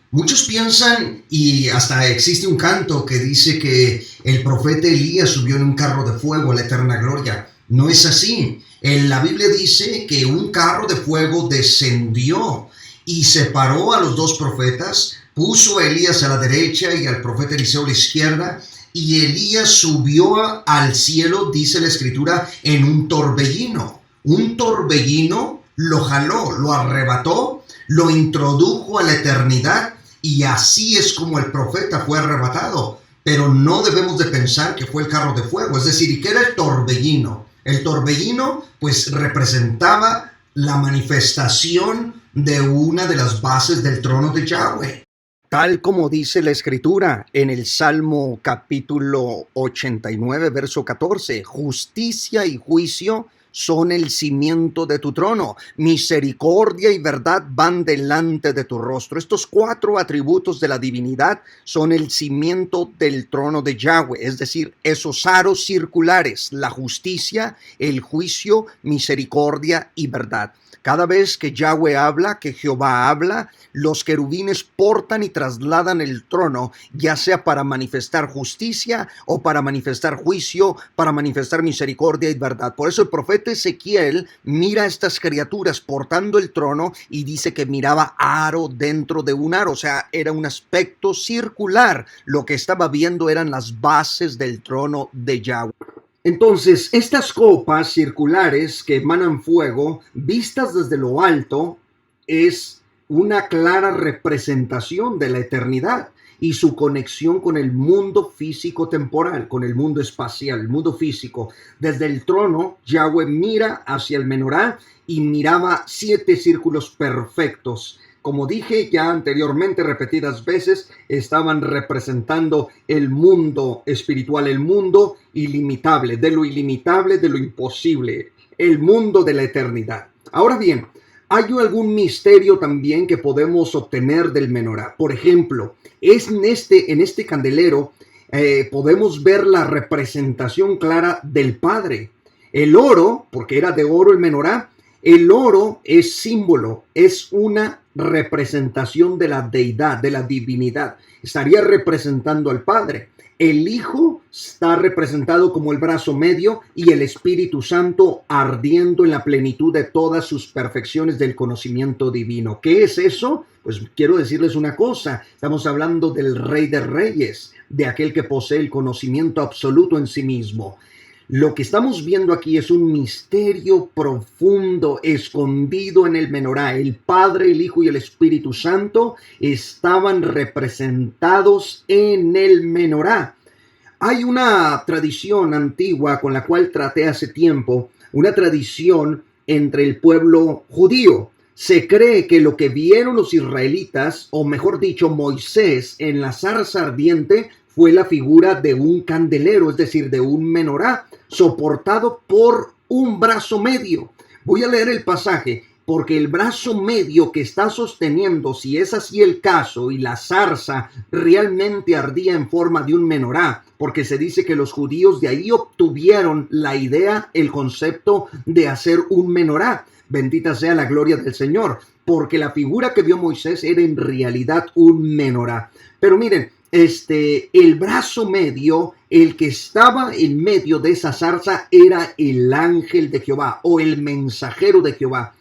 y hasta existe un canto que dice que el profeta Elías subió en un carro de fuego a la eterna gloria. No es así. En la Biblia dice que un carro de fuego descendió y separó a los 2 profetas, puso a Elías a la derecha y al profeta Eliseo a la izquierda, y Elías subió al cielo, dice la escritura, en un torbellino. Un torbellino lo jaló, lo arrebató, lo introdujo a la eternidad, y así es como el profeta fue arrebatado. Pero no debemos de pensar que fue el carro de fuego. Es decir, ¿y qué era el torbellino? El torbellino pues representaba la manifestación de una de las bases del trono de Yahweh. Tal como dice la escritura en el Salmo capítulo 89, verso 14, justicia y juicio son el cimiento de tu trono, misericordia y verdad van delante de tu rostro. Estos 4 atributos de la divinidad son el cimiento del trono de Yahweh, es decir, esos aros circulares, la justicia, el juicio, misericordia y verdad. Cada vez que Yahweh habla, que Jehová habla, los querubines portan y trasladan el trono, ya sea para manifestar justicia o para manifestar juicio, para manifestar misericordia y verdad. Por eso el profeta Ezequiel mira a estas criaturas portando el trono y dice que miraba aro dentro de un aro, o sea, era un aspecto circular. Lo que estaba viendo eran las bases del trono de Yahweh. Entonces, estas copas circulares que emanan fuego, vistas desde lo alto, es una clara representación de la eternidad y su conexión con el mundo físico temporal, con el mundo espacial, el mundo físico. Desde el trono, Yahweh mira hacia el menorá y miraba 7 círculos perfectos. Como dije ya anteriormente repetidas veces, estaban representando el mundo espiritual, el mundo ilimitable, de lo imposible, el mundo de la eternidad. Ahora bien, hay algún misterio también que podemos obtener del menorá. Por ejemplo, en este candelero podemos ver la representación clara del Padre. El oro, porque era de oro el menorá, el oro es símbolo, es una representación de la deidad, de la divinidad. Estaría representando al Padre. El Hijo está representado como el brazo medio y el Espíritu Santo ardiendo en la plenitud de todas sus perfecciones del conocimiento divino. ¿Qué es eso? Pues quiero decirles una cosa, estamos hablando del Rey de Reyes, de aquel que posee el conocimiento absoluto en sí mismo. Lo que estamos viendo aquí es un misterio profundo escondido en el menorá. El Padre, el Hijo y el Espíritu Santo estaban representados en el menorá. Hay una tradición antigua con la cual traté hace tiempo, una tradición entre el pueblo judío. Se cree que lo que vieron los israelitas, o mejor dicho, Moisés en la zarza ardiente, fue la figura de un candelero, es decir, de un menorá, soportado por un brazo medio. Voy a leer el pasaje, porque el brazo medio que está sosteniendo, si es así el caso, y la zarza realmente ardía en forma de un menorá, porque se dice que los judíos de ahí obtuvieron la idea, el concepto de hacer un menorá. Bendita sea la gloria del Señor, porque la figura que vio Moisés era en realidad un menorá. Pero miren, el brazo medio, el que estaba en medio de esa zarza era el ángel de Jehová o el mensajero de Jehová,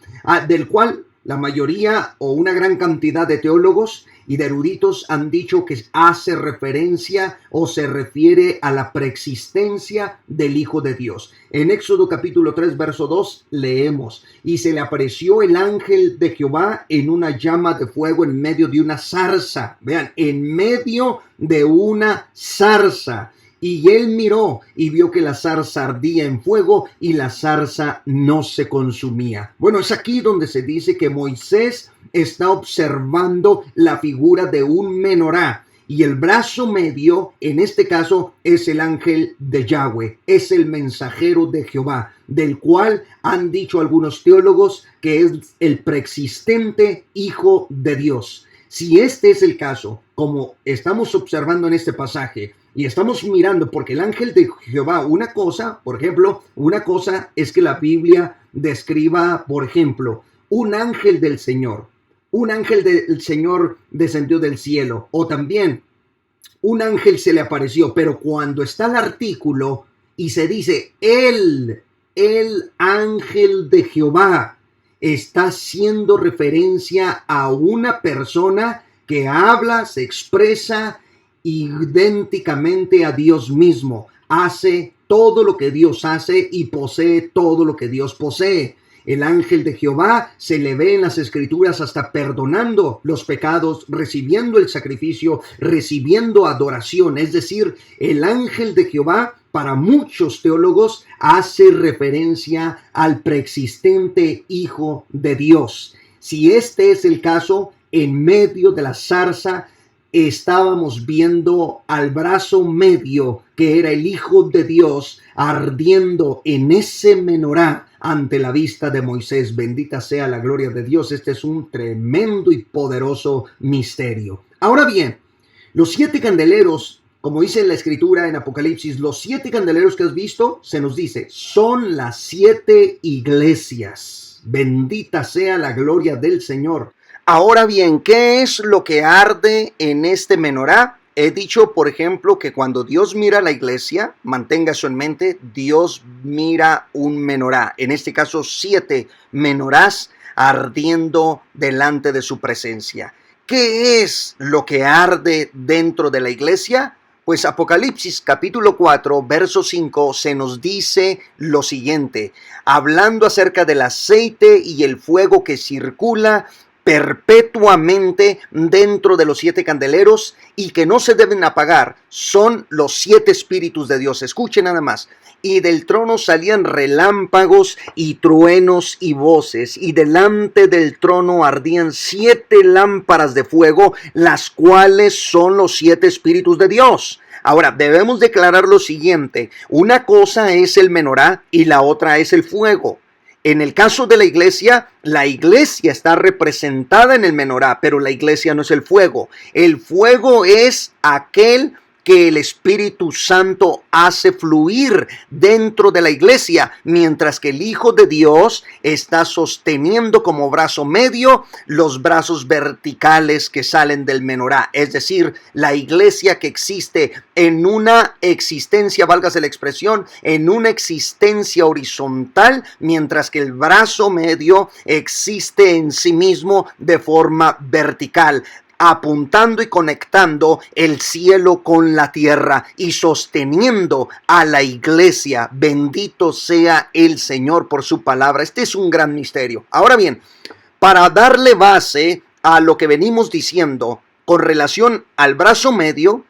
del cual la mayoría o una gran cantidad de teólogos y de eruditos han dicho que hace referencia o se refiere a la preexistencia del Hijo de Dios. En Éxodo capítulo 3, verso 2 leemos: y se le apareció el ángel de Jehová en una llama de fuego en medio de una zarza. Vean, en medio de una zarza. Y él miró y vio que la zarza ardía en fuego y la zarza no se consumía. Bueno, es aquí donde se dice que Moisés está observando la figura de un menorá. Y el brazo medio, en este caso, es el ángel de Yahweh, es el mensajero de Jehová, del cual han dicho algunos teólogos que es el preexistente Hijo de Dios. Si este es el caso, como estamos observando en este pasaje, y estamos mirando, porque el ángel de Jehová, una cosa es que la Biblia describa, por ejemplo, un ángel del Señor descendió del cielo, o también un ángel se le apareció, pero cuando está el artículo y se dice el ángel de Jehová, está haciendo referencia a una persona que habla, se expresa idénticamente a Dios mismo, hace todo lo que Dios hace y posee todo lo que Dios posee. El ángel de Jehová se le ve en las escrituras hasta perdonando los pecados, recibiendo el sacrificio, recibiendo adoración. Es decir, el ángel de Jehová, para muchos teólogos, hace referencia al preexistente Hijo de Dios. Si este es el caso, en medio de la zarza estábamos viendo al brazo medio, que era el Hijo de Dios, ardiendo en ese menorá ante la vista de Moisés. Bendita sea la gloria de Dios. Este es un tremendo y poderoso misterio. Ahora bien, los 7 candeleros, como dice la escritura en Apocalipsis, los 7 candeleros que has visto, se nos dice, son las 7 iglesias. Bendita sea la gloria del Señor. Ahora bien, ¿qué es lo que arde en este menorá? He dicho, por ejemplo, que cuando Dios mira a la iglesia, mantenga eso en mente, Dios mira un menorá. En este caso, 7 menorás ardiendo delante de su presencia. ¿Qué es lo que arde dentro de la iglesia? Pues Apocalipsis capítulo 4, verso 5 se nos dice lo siguiente, hablando acerca del aceite y el fuego que circula perpetuamente dentro de los 7 candeleros y que no se deben apagar, son los 7 espíritus de Dios. Escuchen nada más. Y del trono salían relámpagos y truenos y voces, y delante del trono ardían 7 lámparas de fuego, las cuales son los 7 espíritus de Dios. Ahora, debemos declarar lo siguiente, una cosa es el menorá y la otra es el fuego. En el caso de la iglesia está representada en el menorá, pero la iglesia no es el fuego. El fuego es aquel que el Espíritu Santo hace fluir dentro de la iglesia, mientras que el Hijo de Dios está sosteniendo como brazo medio los brazos verticales que salen del menorá, es decir, la iglesia que existe en una existencia, válgase la expresión, en una existencia horizontal, mientras que el brazo medio existe en sí mismo de forma vertical, apuntando y conectando el cielo con la tierra y sosteniendo a la iglesia. Bendito sea el Señor por su palabra. Este es un gran misterio. Ahora bien, para darle base a lo que venimos diciendo con relación al brazo medio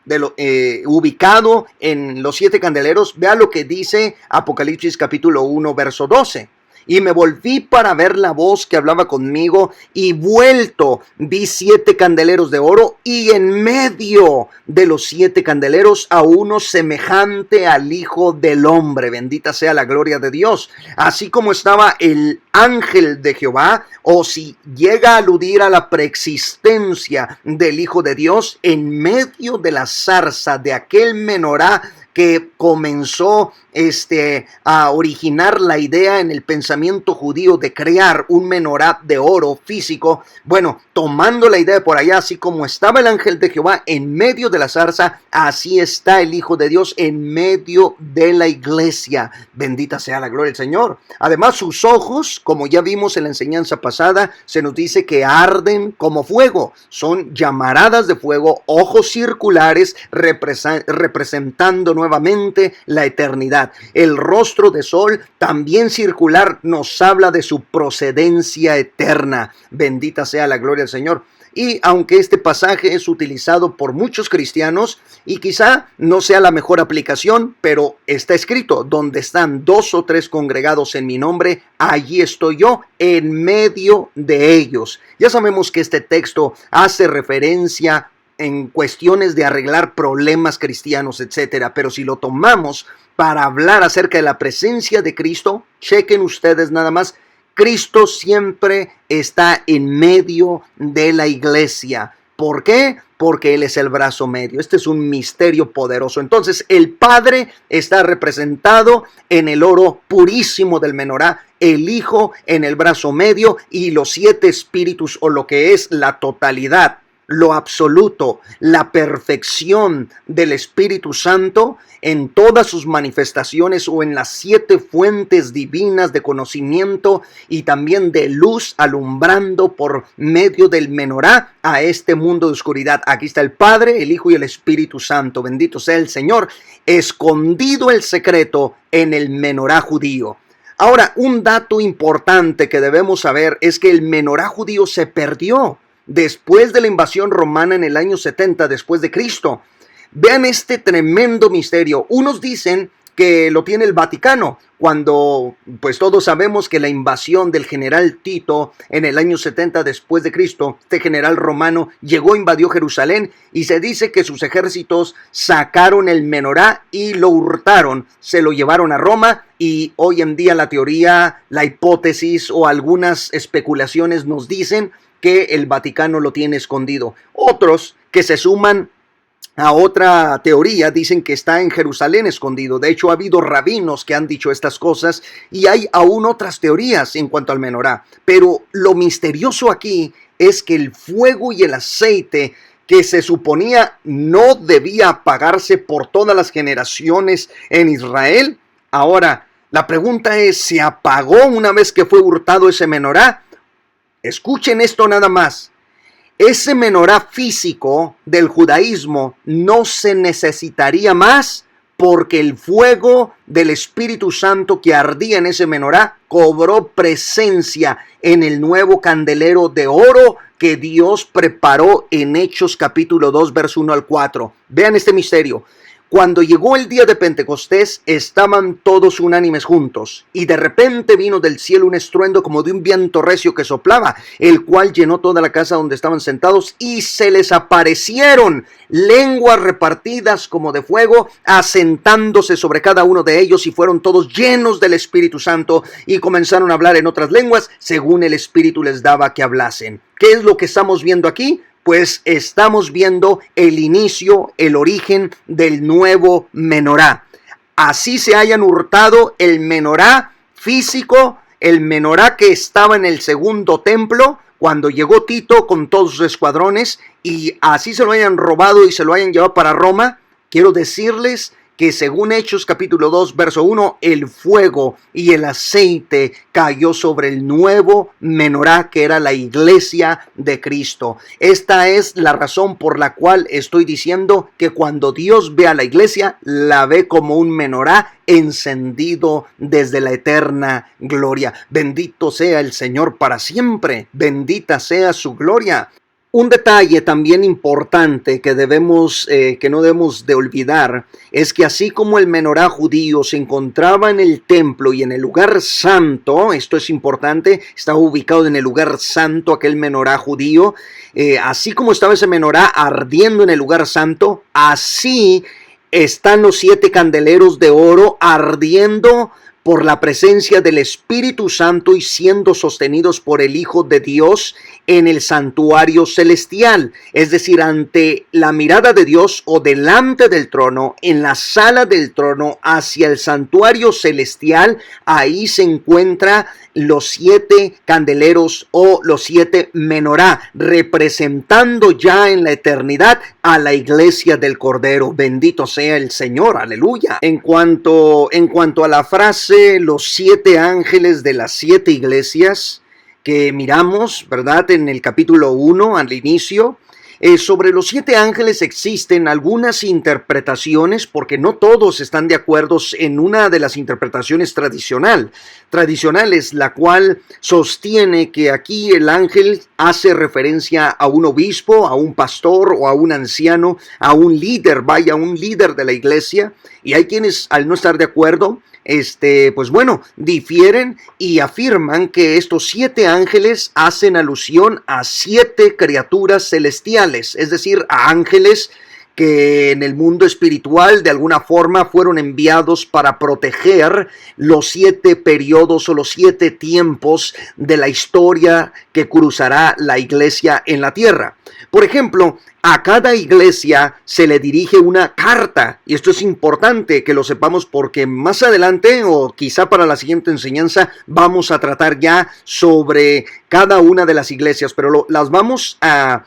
ubicado en los 7 candeleros, vea lo que dice Apocalipsis capítulo 1, verso 12. Y me volví para ver la voz que hablaba conmigo, y vuelto vi 7 candeleros de oro, y en medio de los 7 candeleros a uno semejante al Hijo del Hombre. Bendita sea la gloria de Dios. Así como estaba el ángel de Jehová, o si llega a aludir a la preexistencia del Hijo de Dios, en medio de la zarza de aquel menorá que comenzó a originar la idea en el pensamiento judío de crear un menorá de oro físico. Bueno, tomando la idea de por allá, así como estaba el ángel de Jehová en medio de la zarza, así está el Hijo de Dios en medio de la iglesia. Bendita sea la gloria del Señor. Además, sus ojos, como ya vimos en la enseñanza pasada, se nos dice que arden como fuego. Son llamaradas de fuego, ojos circulares, representando nuevamente la eternidad. El rostro de sol, también circular, nos habla de su procedencia eterna. Bendita sea la gloria del Señor. Y aunque este pasaje es utilizado por muchos cristianos y quizá no sea la mejor aplicación, pero está escrito: donde están 2 o 3 congregados en mi nombre, allí estoy yo en medio de ellos. Ya sabemos que este texto hace referencia en cuestiones de arreglar problemas cristianos, etcétera. Pero si lo tomamos para hablar acerca de la presencia de Cristo, chequen ustedes nada más, Cristo siempre está en medio de la iglesia. ¿Por qué? Porque Él es el brazo medio. Este es un misterio poderoso. Entonces, el Padre está representado en el oro purísimo del menorá, el Hijo en el brazo medio, y los 7 espíritus, o lo que es la totalidad, lo absoluto, la perfección del Espíritu Santo en todas sus manifestaciones, o en las 7 fuentes divinas de conocimiento y también de luz, alumbrando por medio del menorá a este mundo de oscuridad. Aquí está el Padre, el Hijo y el Espíritu Santo. Bendito sea el Señor. Escondido el secreto en el menorá judío. Ahora, un dato importante que debemos saber es que el menorá judío se perdió después de la invasión romana en el año 70 después de Cristo. Vean este tremendo misterio. Unos dicen que lo tiene el Vaticano, cuando pues todos sabemos que la invasión del general Tito en el año 70 después de Cristo, este general romano llegó, invadió Jerusalén, y se dice que sus ejércitos sacaron el menorá y lo hurtaron, se lo llevaron a Roma. Y hoy en día la teoría, la hipótesis o algunas especulaciones nos dicen que el Vaticano lo tiene escondido. Otros que se suman a otra teoría dicen que está en Jerusalén escondido. De hecho, ha habido rabinos que han dicho estas cosas, y hay aún otras teorías en cuanto al menorá. Pero lo misterioso aquí es que el fuego y el aceite, que se suponía no debía apagarse por todas las generaciones en Israel, ahora la pregunta es, ¿se apagó una vez que fue hurtado ese menorá? Escuchen esto nada más. Ese menorá físico del judaísmo no se necesitaría más, porque el fuego del Espíritu Santo que ardía en ese menorá cobró presencia en el nuevo candelero de oro que Dios preparó en Hechos capítulo 2, verso 1 al 4. Vean este misterio. Cuando llegó el día de Pentecostés, estaban todos unánimes juntos, y de repente vino del cielo un estruendo como de un viento recio que soplaba, el cual llenó toda la casa donde estaban sentados, y se les aparecieron lenguas repartidas como de fuego, asentándose sobre cada uno de ellos, y fueron todos llenos del Espíritu Santo, y comenzaron a hablar en otras lenguas, según el Espíritu les daba que hablasen. ¿Qué es lo que estamos viendo aquí? pues estamos viendo el inicio, el origen del nuevo menorá. Así se hayan hurtado el menorá físico, el menorá que estaba en el segundo templo, cuando llegó Tito con todos sus escuadrones, y así se lo hayan robado y se lo hayan llevado para Roma. Quiero decirles que según Hechos capítulo 2, verso 1, el fuego y el aceite cayó sobre el nuevo menorá que era la iglesia de Cristo. Esta es la razón por la cual estoy diciendo que cuando Dios ve a la iglesia, la ve como un menorá encendido desde la eterna gloria. Bendito sea el Señor para siempre, bendita sea su gloria. Un detalle también importante que no debemos de olvidar es que así como el menorá judío se encontraba en el templo y en el lugar santo, esto es importante, estaba ubicado en el lugar santo aquel menorá judío, así como estaba ese menorá ardiendo en el lugar santo, así están los 7 candeleros de oro ardiendo por la presencia del Espíritu Santo y siendo sostenidos por el Hijo de Dios en el santuario celestial, es decir, ante la mirada de Dios o delante del trono, en la sala del trono hacia el santuario celestial. Ahí se encuentra los 7 candeleros o los 7 menorá, representando ya en la eternidad a la iglesia del Cordero. Bendito sea el Señor, aleluya. En cuanto a la frase, los 7 ángeles de las 7 iglesias que miramos, ¿verdad? En el capítulo 1 al inicio, sobre los 7 ángeles existen algunas interpretaciones, porque no todos están de acuerdo en una de las interpretaciones tradicionales, la cual sostiene que aquí el ángel hace referencia a un obispo, a un pastor o a un anciano, a un líder, un líder de la iglesia. Y hay quienes, al no estar de acuerdo, pues bueno, difieren y afirman que estos 7 ángeles hacen alusión a 7 criaturas celestiales, es decir, a ángeles que en el mundo espiritual de alguna forma fueron enviados para proteger los 7 periodos o los 7 tiempos de la historia que cruzará la iglesia en la tierra. Por ejemplo, a cada iglesia se le dirige una carta, y esto es importante que lo sepamos porque más adelante o quizá para la siguiente enseñanza vamos a tratar ya sobre cada una de las iglesias, pero las vamos a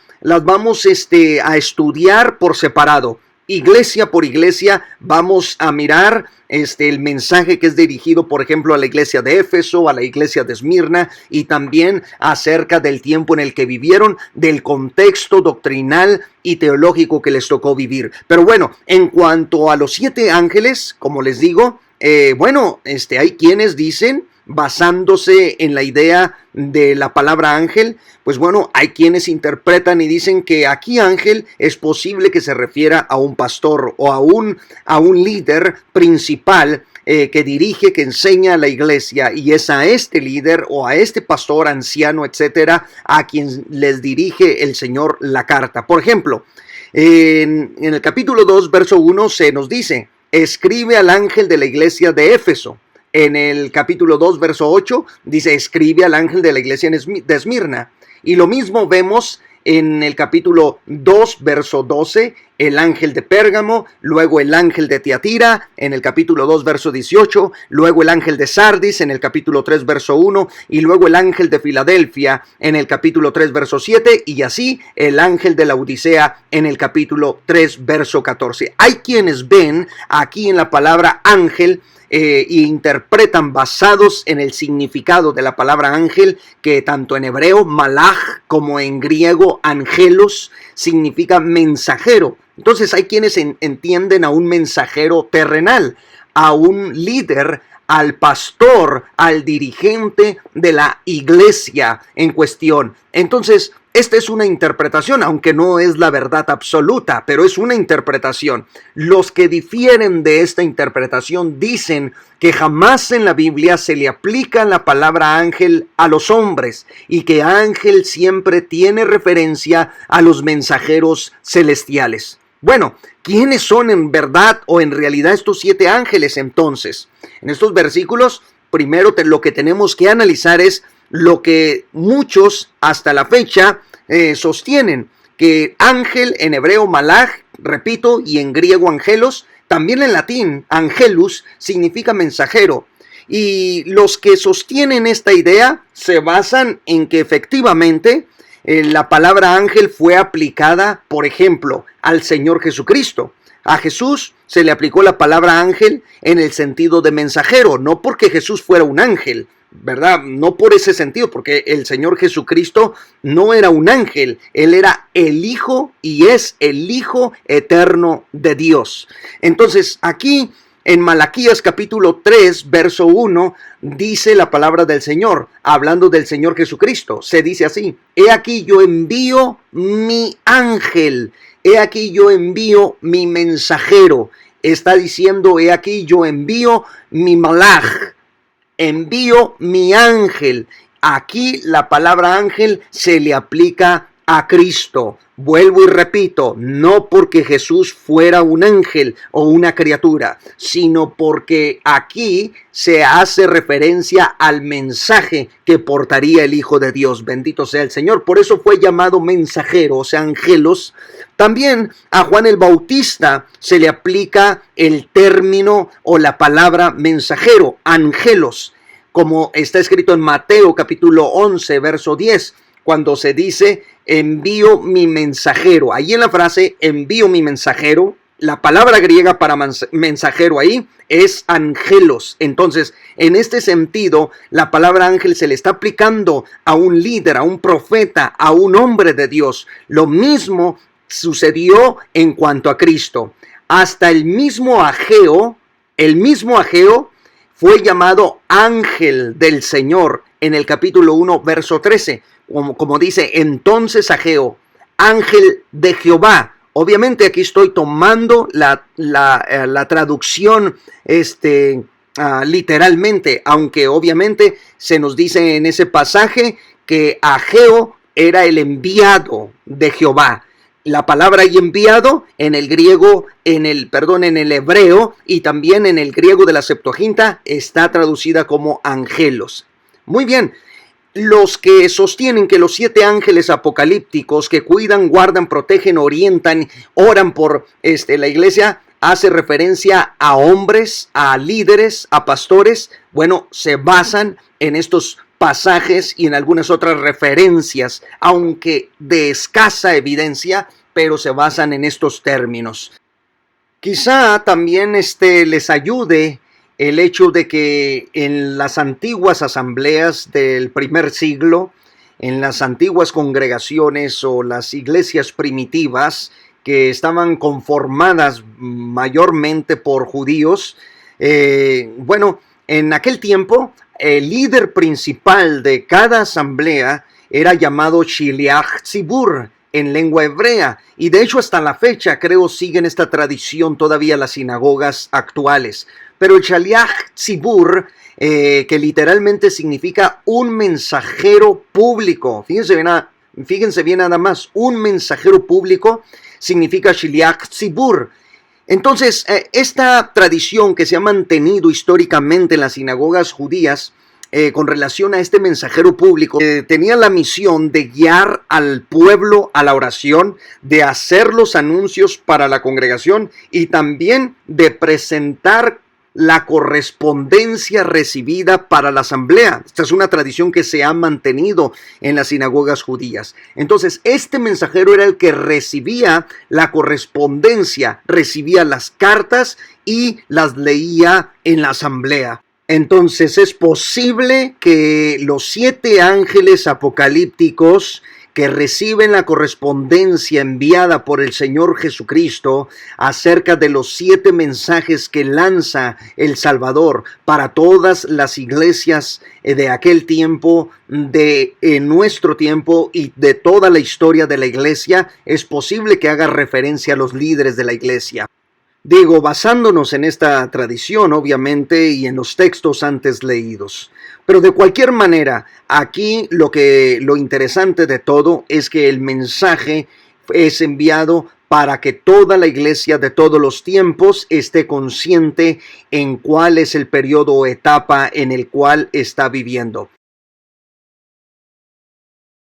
estudiar por separado. Iglesia por iglesia vamos a mirar el mensaje que es dirigido, por ejemplo, a la iglesia de Éfeso, a la iglesia de Esmirna, y también acerca del tiempo en el que vivieron, del contexto doctrinal y teológico que les tocó vivir. Pero bueno, en cuanto a los 7 ángeles, como les digo, hay quienes dicen, basándose en la idea de la palabra ángel, pues bueno, hay quienes interpretan y dicen que aquí ángel es posible que se refiera a un pastor o a un líder principal que dirige, que enseña a la iglesia, y es a este líder o a este pastor, anciano, etcétera, a quien les dirige el Señor la carta. Por ejemplo, en el capítulo 2, verso 1 se nos dice: escribe al ángel de la iglesia de Éfeso. En el capítulo 2, verso 8, dice: escribe al ángel de la iglesia de Esmirna. Y lo mismo vemos en el capítulo 2, verso 12, el ángel de Pérgamo, luego el ángel de Tiatira, en el capítulo 2, verso 18, luego el ángel de Sardis, en el capítulo 3, verso 1, y luego el ángel de Filadelfia, en el capítulo 3, verso 7, y así el ángel de la Odisea, en el capítulo 3, verso 14. Hay quienes ven aquí en la palabra ángel y interpretan, basados en el significado de la palabra ángel, que tanto en hebreo malach como en griego angelos significa mensajero. Entonces hay quienes entienden a un mensajero terrenal, a un líder, al pastor, al dirigente de la iglesia en cuestión. Entonces, esta es una interpretación, aunque no es la verdad absoluta, pero es una interpretación. Los que difieren de esta interpretación dicen que jamás en la Biblia se le aplica la palabra ángel a los hombres, y que ángel siempre tiene referencia a los mensajeros celestiales. Bueno, ¿quiénes son en verdad o en realidad estos 7 ángeles entonces? En estos versículos, primero lo que tenemos que analizar es lo que muchos hasta la fecha sostienen, que ángel en hebreo malaj, repito, y en griego angelos, también en latín angelus significa mensajero. Y los que sostienen esta idea se basan en que efectivamente la palabra ángel fue aplicada, por ejemplo, al Señor Jesucristo. A Jesús se le aplicó la palabra ángel en el sentido de mensajero, no porque Jesús fuera un ángel, ¿verdad? No por ese sentido, porque el Señor Jesucristo no era un ángel, Él era el Hijo y es el Hijo eterno de Dios. Entonces, aquí en Malaquías capítulo 3, verso 1, dice la palabra del Señor, hablando del Señor Jesucristo. Se dice así: he aquí yo envío mi ángel, he aquí yo envío mi mensajero. Está diciendo, he aquí yo envío mi malaj, envío mi ángel. Aquí la palabra ángel se le aplica a Cristo. Vuelvo y repito, no porque Jesús fuera un ángel o una criatura, sino porque aquí se hace referencia al mensaje que portaría el Hijo de Dios. Bendito sea el Señor. Por eso fue llamado mensajero, o sea, angelos. También a Juan el Bautista se le aplica el término o la palabra mensajero, angelos, como está escrito en Mateo capítulo 11, verso 10. Cuando se dice, envío mi mensajero. Ahí en la frase, envío mi mensajero, la palabra griega para mensajero ahí es angelos. Entonces, en este sentido, la palabra ángel se le está aplicando a un líder, a un profeta, a un hombre de Dios. Lo mismo sucedió en cuanto a Cristo. Hasta el mismo Ageo fue llamado ángel del Señor en el capítulo 1, verso 13. Como dice, entonces Ageo, ángel de Jehová. Obviamente aquí estoy tomando la traducción literalmente, aunque obviamente se nos dice en ese pasaje que Ageo era el enviado de Jehová. La palabra y enviado en el griego, en el hebreo y también en el griego de la Septuaginta está traducida como angelos. Muy bien. Los que sostienen que los 7 ángeles apocalípticos que cuidan, guardan, protegen, orientan, oran por la iglesia, hace referencia a hombres, a líderes, a pastores. Bueno, se basan en estos pasajes y en algunas otras referencias, aunque de escasa evidencia, pero se basan en estos términos. Quizá también les ayude el hecho de que en las antiguas asambleas del primer siglo, en las antiguas congregaciones o las iglesias primitivas que estaban conformadas mayormente por judíos, en aquel tiempo el líder principal de cada asamblea era llamado Shiliach Tzibur en lengua hebrea, y de hecho hasta la fecha creo siguen esta tradición todavía las sinagogas actuales. Pero el Shaliach Tzibur, que literalmente significa un mensajero público, fíjense bien nada más, un mensajero público significa Shaliach Tzibur. Entonces, esta tradición que se ha mantenido históricamente en las sinagogas judías, con relación a este mensajero público, tenía la misión de guiar al pueblo a la oración, de hacer los anuncios para la congregación y también de presentar la correspondencia recibida para la asamblea. Esta es una tradición que se ha mantenido en las sinagogas judías. Entonces, este mensajero era el que recibía la correspondencia, recibía las cartas y las leía en la asamblea. Entonces, es posible que los 7 ángeles apocalípticos que reciben la correspondencia enviada por el Señor Jesucristo acerca de los 7 mensajes que lanza el Salvador para todas las iglesias de aquel tiempo, de nuestro tiempo y de toda la historia de la iglesia, es posible que haga referencia a los líderes de la iglesia. Digo, basándonos en esta tradición, obviamente, y en los textos antes leídos. Pero de cualquier manera, aquí lo interesante de todo es que el mensaje es enviado para que toda la iglesia de todos los tiempos esté consciente en cuál es el periodo o etapa en el cual está viviendo.